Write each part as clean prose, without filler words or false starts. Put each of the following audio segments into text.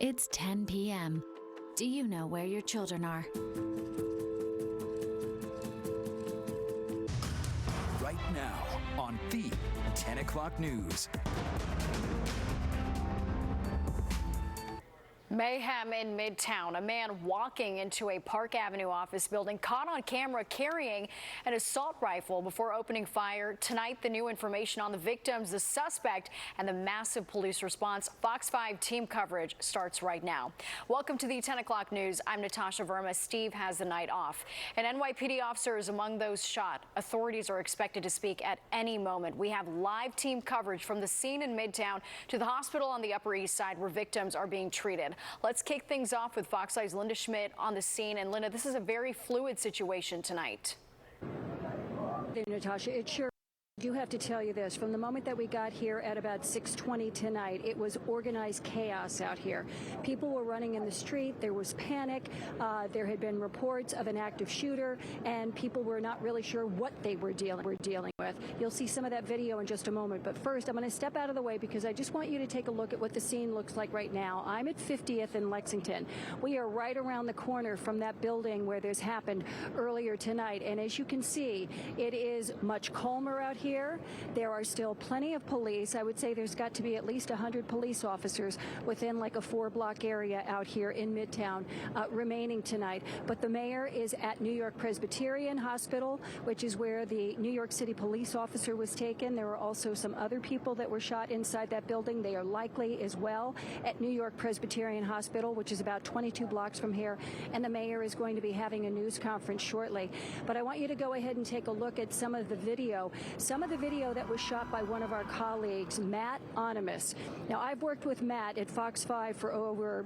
It's 10 p.m. Do you know where your children are? Right now on the 10 o'clock news. Mayhem in Midtown. A man walking into a Park Avenue office building caught on camera carrying an assault rifle before opening fire. Tonight, the new information on the victims, the suspect, and the massive police response. Fox 5 team coverage starts right now. Welcome to the 10 o'clock news. I'm Natasha Verma. Steve has the night off. An NYPD officer is among those shot. Authorities are expected to speak at any moment. We have live team coverage from the scene in Midtown to the hospital on the Upper East Side where victims are being treated. Let's kick things off with Fox 5's Linda Schmidt on the scene. And Linda, this is a very fluid situation tonight. Natasha, it sure. I do have to tell you this. From the moment that we got here at about 6:20 tonight, it was organized chaos out here. People were running in the street. There was panic. There had been reports of an active shooter, and people were not really sure what they were dealing with. You'll see some of that video in just a moment. But first, I'm going to step out of the way because I just want you to take a look at what the scene looks like right now. I'm at 50th and Lexington. We are right around the corner from that building where this happened earlier tonight. And as you can see, it is much calmer out here. There are still plenty of police. I would say there's got to be at least 100 police officers within like a 4-block area out here in Midtown remaining tonight. But the mayor is at New York Presbyterian Hospital, which is where the New York City police officer was taken. There were also some other people that were shot inside that building. They are likely as well at New York Presbyterian Hospital, which is about 22 blocks from here. And the mayor is going to be having a news conference shortly. But I want you to go ahead and take a look at some of the video. Some of the video that was shot by one of our colleagues, Matt Onimus. Now, I've worked with Matt at Fox 5 for over,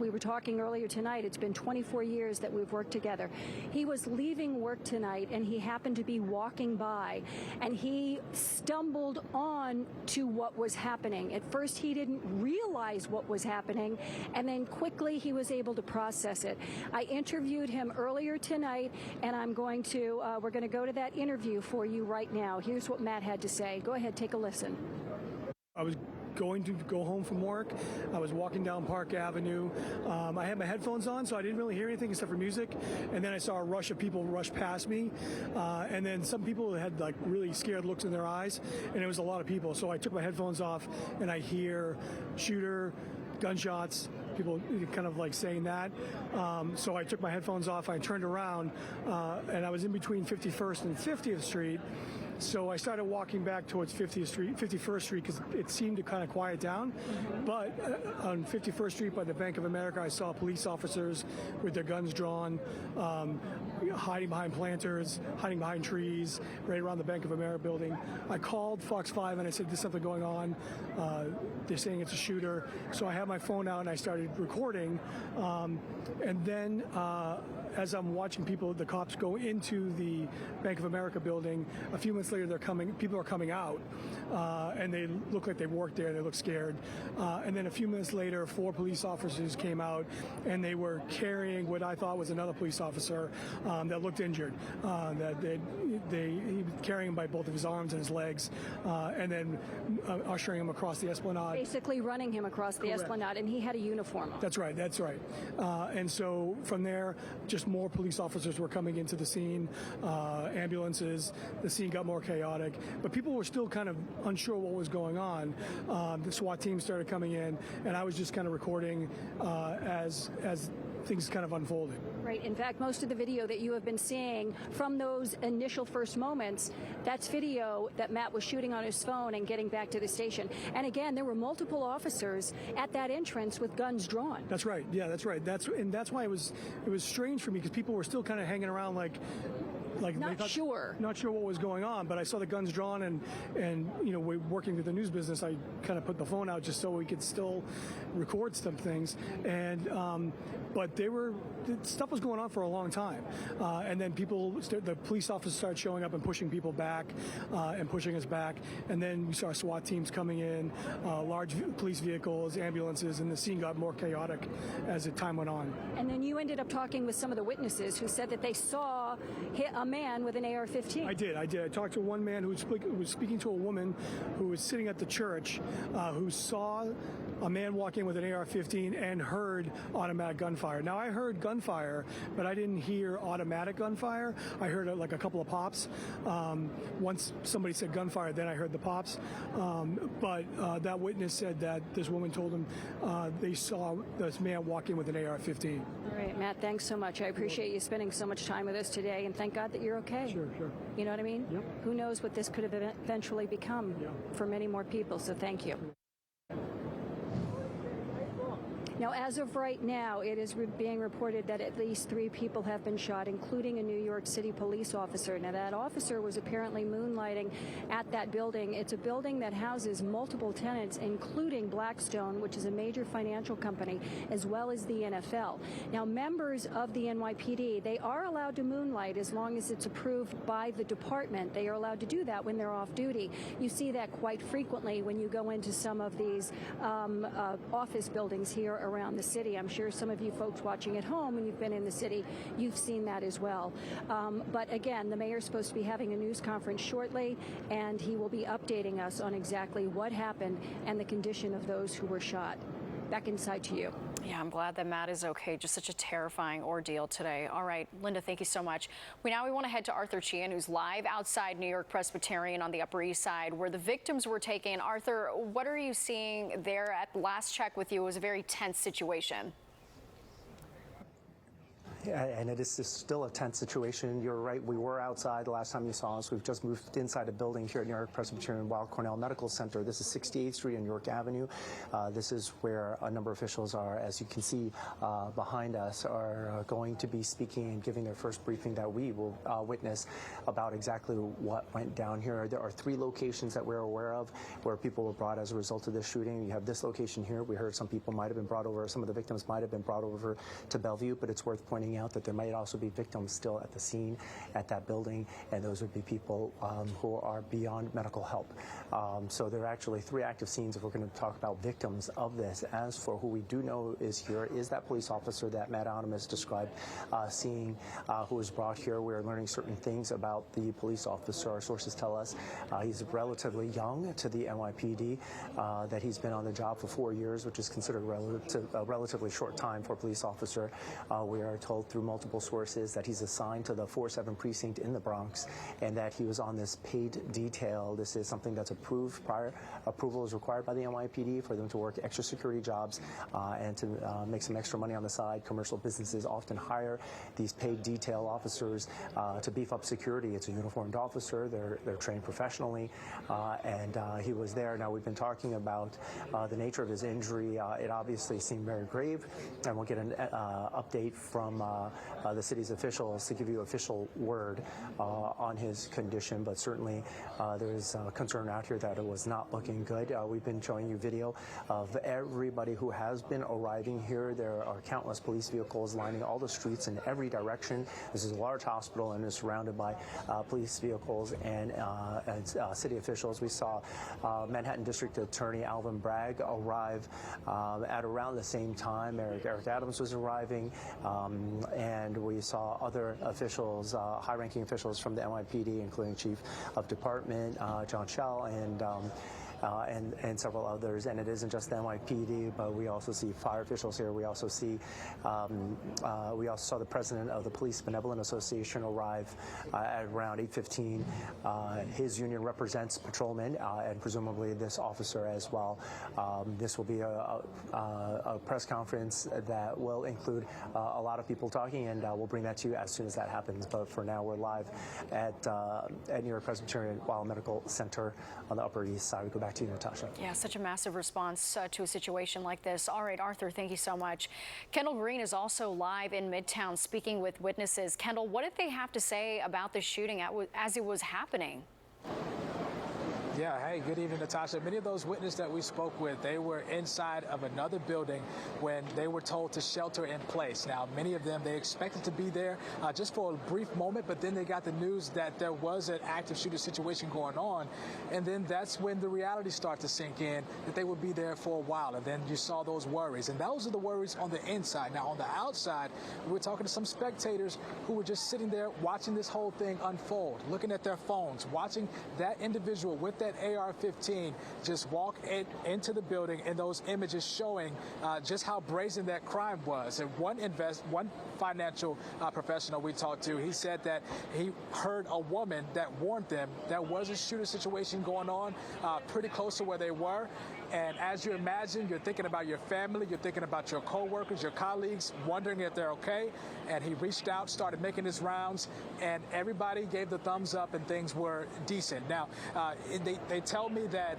we were talking earlier tonight, it's been 24 years that we've worked together. He was leaving work tonight, and he happened to be walking by, and he stumbled on to what was happening. At first, he didn't realize what was happening, and then quickly he was able to process it. I interviewed him earlier tonight, and we're going to go to that interview for you right now. Here's what Matt had to say. Go ahead, take a listen. I was going to go home from work. I was walking down Park Avenue. I had my headphones on, so I didn't really hear anything except for music. And then I saw a rush of people rush past me. And then some people had like really scared looks in their eyes, and it was a lot of people. So I took my headphones off, and I hear shooter, gunshots, people kind of like saying that. So I took my headphones off, I turned around, and I was in between 51st and 50th Street. So I started walking back towards 51st Street because it seemed to kind of quiet down. But on 51st Street by the Bank of America, I saw police officers with their guns drawn, hiding behind planters, hiding behind trees, right around the Bank of America building. I called Fox 5 and I said, there's something going on. They're saying it's a shooter. So I had my phone out and I started recording. And then as I'm watching the cops go into the Bank of America building, a few minutes later, people are coming out, and they look like they worked there. They look scared. And then a few minutes later, 4 police officers came out, and they were carrying what I thought was another police officer that looked injured. He was carrying him by both of his arms and his legs, and then ushering him across the Esplanade. Basically running him across the Esplanade, and he had a uniform on. That's right. And so from there, just more police officers were coming into the scene, ambulances. The scene got more chaotic, but people were still kind of unsure what was going on. The SWAT team started coming in, and I was just kind of recording as things kind of unfolded. Right. In fact, most of the video that you have been seeing from those initial first moments, that's video that Matt was shooting on his phone and getting back to the station. And again, there were multiple officers at that entrance with guns drawn. That's right. Yeah, that's right. That's why it was strange for me, because people were still kind of hanging around like not sure what was going on. But I saw the guns drawn, and working with the news business, I kind of put the phone out just so we could still record some things. And but stuff was going on for a long time, and then the police officers started showing up and pushing people back, and pushing us back. And then we saw SWAT teams coming in, large police vehicles, ambulances, and the scene got more chaotic as the time went on. And then you ended up talking with some of the witnesses who said that they saw saw a man with an AR-15. I did. I talked to one man who was speaking to a woman who was sitting at the church who saw a man walk in with an AR-15 and heard automatic gunfire. Now, I heard gunfire, but I didn't hear automatic gunfire. I heard like a couple of pops. Once somebody said gunfire, then I heard the pops. But that witness said that this woman told him they saw this man walk in with an AR-15. All right, Matt, thanks so much. I appreciate you spending so much time with us today, and thank God that you're okay. Sure. You know what I mean? Yep. Who knows what this could have eventually become for many more people, so thank you. Now, as of right now, it is being reported that at least 3 people have been shot, including a New York City police officer. Now, that officer was apparently moonlighting at that building. It's a building that houses multiple tenants, including Blackstone, which is a major financial company, as well as the NFL. Now, members of the NYPD, they are allowed to moonlight as long as it's approved by the department. They are allowed to do that when they're off duty. You see that quite frequently when you go into some of these office buildings here around the city. I'm sure some of you folks watching at home, when you've been in the city, you've seen that as well. But again, the mayor's supposed to be having a news conference shortly, and he will be updating us on exactly what happened and the condition of those who were shot. Back inside to you. Yeah, I'm glad that Matt is okay. Just such a terrifying ordeal today. All right, Linda, thank you so much. Now we want to head to Arthur Sheehan, who's live outside New York Presbyterian on the Upper East Side, where the victims were taken. Arthur, what are you seeing there? At last check with you, it was a very tense situation. Yeah, and it is still a tense situation. You're right. We were outside the last time you saw us. We've just moved inside a building here at New York Presbyterian Weill Cornell Medical Center. This is 68th Street and York Avenue. This is where a number of officials are, as you can see behind us, are going to be speaking and giving their first briefing that we will witness about exactly what went down here. There are 3 locations that we're aware of where people were brought as a result of this shooting. You have this location here. We heard some people might have been brought over. Some of the victims might have been brought over to Bellevue, but it's worth pointing out that there might also be victims still at the scene at that building, and those would be people who are beyond medical help. So there are actually 3 active scenes if we're going to talk about victims of this. As for who we do know is here is that police officer that Matt Adam has described seeing who was brought here. We're learning certain things about the police officer. Our sources tell us he's relatively young to the NYPD, that he's been on the job for 4 years, which is considered a relatively short time for a police officer. We are told through multiple sources that he's assigned to the 4-7 precinct in the Bronx, and that he was on this paid detail. This is something that's approved. Prior approval is required by the NYPD for them to work extra security jobs and to make some extra money on the side. Commercial businesses often hire these paid detail officers to beef up security. It's a uniformed officer. They're trained professionally, and he was there. Now, we've been talking about the nature of his injury. It obviously seemed very grave, and we'll get an update from the city's officials to give you official word on his condition, but certainly there is concern out here that it was not looking good. We've been showing you video of everybody who has been arriving here. There are countless police vehicles lining all the streets in every direction. This is a large hospital and is surrounded by police vehicles and city officials. We saw Manhattan District Attorney Alvin Bragg arrive at around the same time. Eric Adams was arriving, and we saw other officials, high-ranking officials from the NYPD, including Chief of Department John Schell and several others. And it isn't just the NYPD, but we also see fire officials here. We also see, we also saw the president of the Police Benevolent Association arrive at around 8:15. His union represents patrolmen and presumably this officer as well. This will be a press conference that will include a lot of people talking, and we'll bring that to you as soon as that happens. But for now, we're live at New York Presbyterian Weill Medical Center on the Upper East Side. We go back to you, Natasha. Yeah, such a massive response to a situation like this. All right, Arthur, thank you so much. Kendall Green is also live in Midtown speaking with witnesses. Kendall, what did they have to say about the shooting as it was happening? Yeah, hey, good evening, Natasha. Many of those witnesses that we spoke with, they were inside of another building when they were told to shelter in place. Now, many of them, they expected to be there just for a brief moment, but then they got the news that there was an active shooter situation going on. And then that's when the reality started to sink in, that they would be there for a while. And then you saw those worries. And those are the worries on the inside. Now, on the outside, we were talking to some spectators who were just sitting there watching this whole thing unfold, looking at their phones, watching that individual with that AR-15 just walk into the building, and those images showing just how brazen that crime was. And one financial professional we talked to, he said that he heard a woman that warned them there was a shooter situation going on pretty close to where they were. And as you imagine, you're thinking about your family, you're thinking about your coworkers, your colleagues, wondering if they're okay. And he reached out, started making his rounds, and everybody gave the thumbs up and things were decent. Now, they tell me that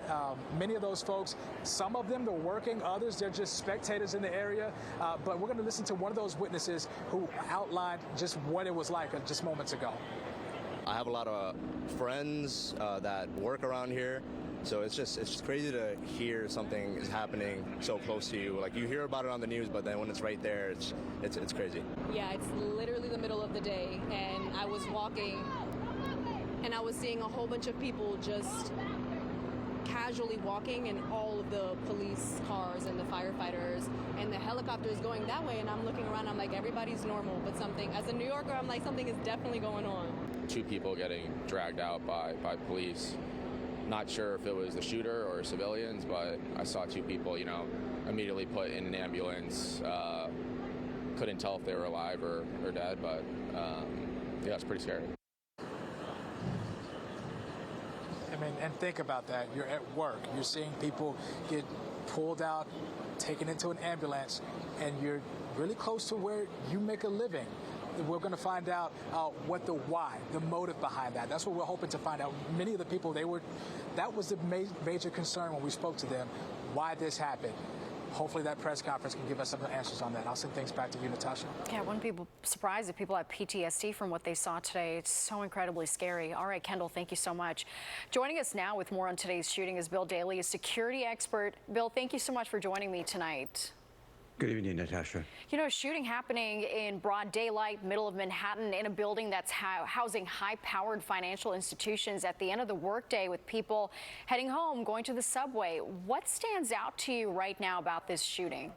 many of those folks, some of them they're working, others they're just spectators in the area. But we're going to listen to one of those witnesses who outlined just what it was like just moments ago. I have a lot of friends that work around here. So it's just crazy to hear something is happening so close to you. Like, you hear about it on the news, but then when it's right there, it's crazy. Yeah, it's literally the middle of the day, and I was walking, and I was seeing a whole bunch of people just casually walking, and all of the police cars and the firefighters and the helicopters going that way, and I'm looking around, I'm like, everybody's normal, but something, as a New Yorker, I'm like, something is definitely going on. 2 people getting dragged out by police. Not sure if it was the shooter or civilians, but I saw 2 people, immediately put in an ambulance. Couldn't tell if they were alive or dead, but yeah, it's pretty scary. I mean, and think about that. You're at work. You're seeing people get pulled out, taken into an ambulance, and you're really close to where you make a living. We're going to find out what the why, the motive behind that. That's what we're hoping to find out. Many of the people, that was the major concern when we spoke to them, why this happened. Hopefully that press conference can give us some answers on that. I'll send things back to you, Natasha. Yeah, wouldn't be surprised if people have PTSD from what they saw today. It's so incredibly scary. All right, Kendall, thank you so much. Joining us now with more on today's shooting is Bill Daly, a security expert. Bill, thank you so much for joining me tonight. Good evening, Natasha. Shooting happening in broad daylight, middle of Manhattan, in a building that's housing high-powered financial institutions at the end of the workday, with people heading home, going to the subway. What stands out to you right now about this shooting?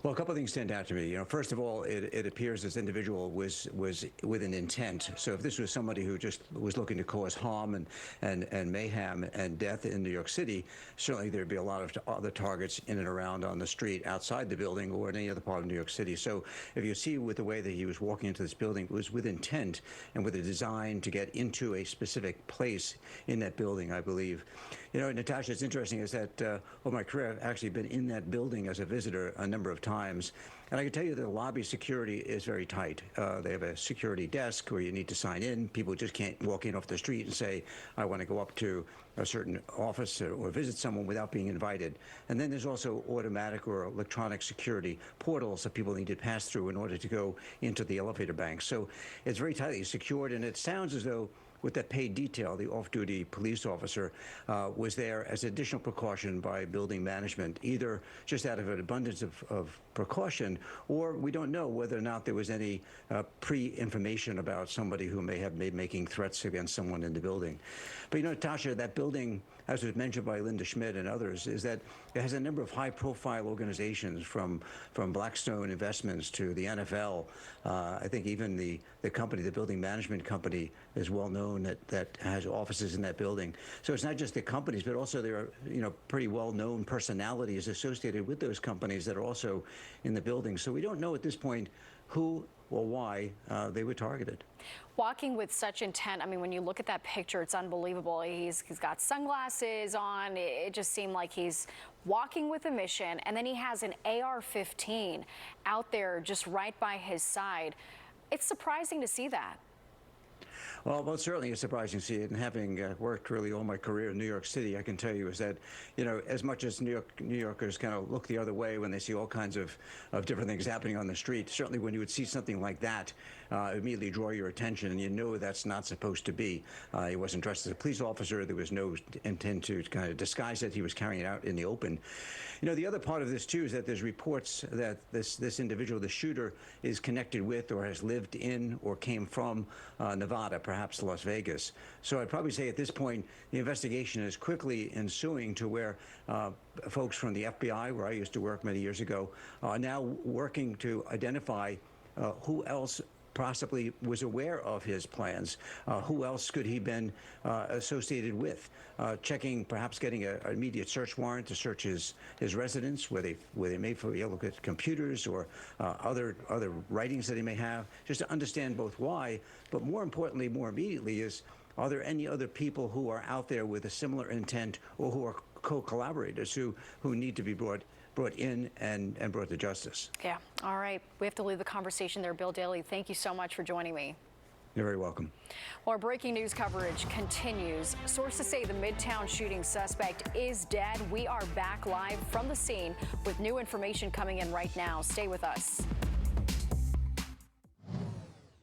Well, a couple of things stand out to me. First of all, it appears this individual was with an intent. So if this was somebody who just was looking to cause harm and mayhem and death in New York City, certainly there'd be a lot of other targets in and around on the street outside the building or in any other part of New York City. So if you see with the way that he was walking into this building, it was with intent and with a design to get into a specific place in that building, I believe. Natasha, it's interesting is that over my career, I've actually been in that building as a visitor a number of times. And I can tell you that the lobby security is very tight. They have a security desk where you need to sign in. People just can't walk in off the street and say, I want to go up to a certain office or visit someone without being invited. And then there's also automatic or electronic security portals that people need to pass through in order to go into the elevator bank. So it's very tightly secured, and it sounds as though with that paid detail, the off-duty police officer was there as additional precaution by building management, either just out of an abundance of precaution, or we don't know whether or not there was any pre-information about somebody who may have been making threats against someone in the building. But Natasha, that building, as was mentioned by Linda Schmidt and others, is that it has a number of high-profile organizations from Blackstone Investments to the NFL. I think even the company, the building management company, is well known that has offices in that building. So it's not just the companies, but also there are pretty well-known personalities associated with those companies that are also in the building. So we don't know at this point who or why they were targeted. Walking with such intent, I mean, when you look at that picture, it's unbelievable. He's got sunglasses on. It just seemed like he's walking with a mission, and then he has an AR-15 out there just right by his side. It's surprising to see that. Well, most certainly it's surprising to see it. And having worked really all my career in New York City, I can tell you is that, as much as New Yorkers kind of look the other way when they see all kinds of different things happening on the street, certainly when you would see something like that, immediately draw your attention, and you know that's not supposed to be. He wasn't dressed as a police officer. There was no intent to kind of disguise it. He was carrying it out in the open. The other part of this, too, is that there's reports that this individual, the shooter, is connected with or has lived in or came from Nevada, perhaps Las Vegas. So I'd probably say at this point, the investigation is quickly ensuing to where folks from the FBI, where I used to work many years ago, are now working to identify who else possibly was aware of his plans. Who else could he been associated with? Checking, perhaps getting an immediate search warrant to search his residence, where they may be able to look at computers or other writings that he may have, just to understand both why, but more importantly, more immediately, is are there any other people who are out there with a similar intent or who are co-collaborators who need to be brought in and brought to justice. Yeah. All right. We have to leave the conversation there. Bill Daly, thank you so much for joining me. You're very welcome. Well, our breaking news coverage continues. Sources say the Midtown shooting suspect is dead. We are back live from the scene with new information coming in right now. Stay with us.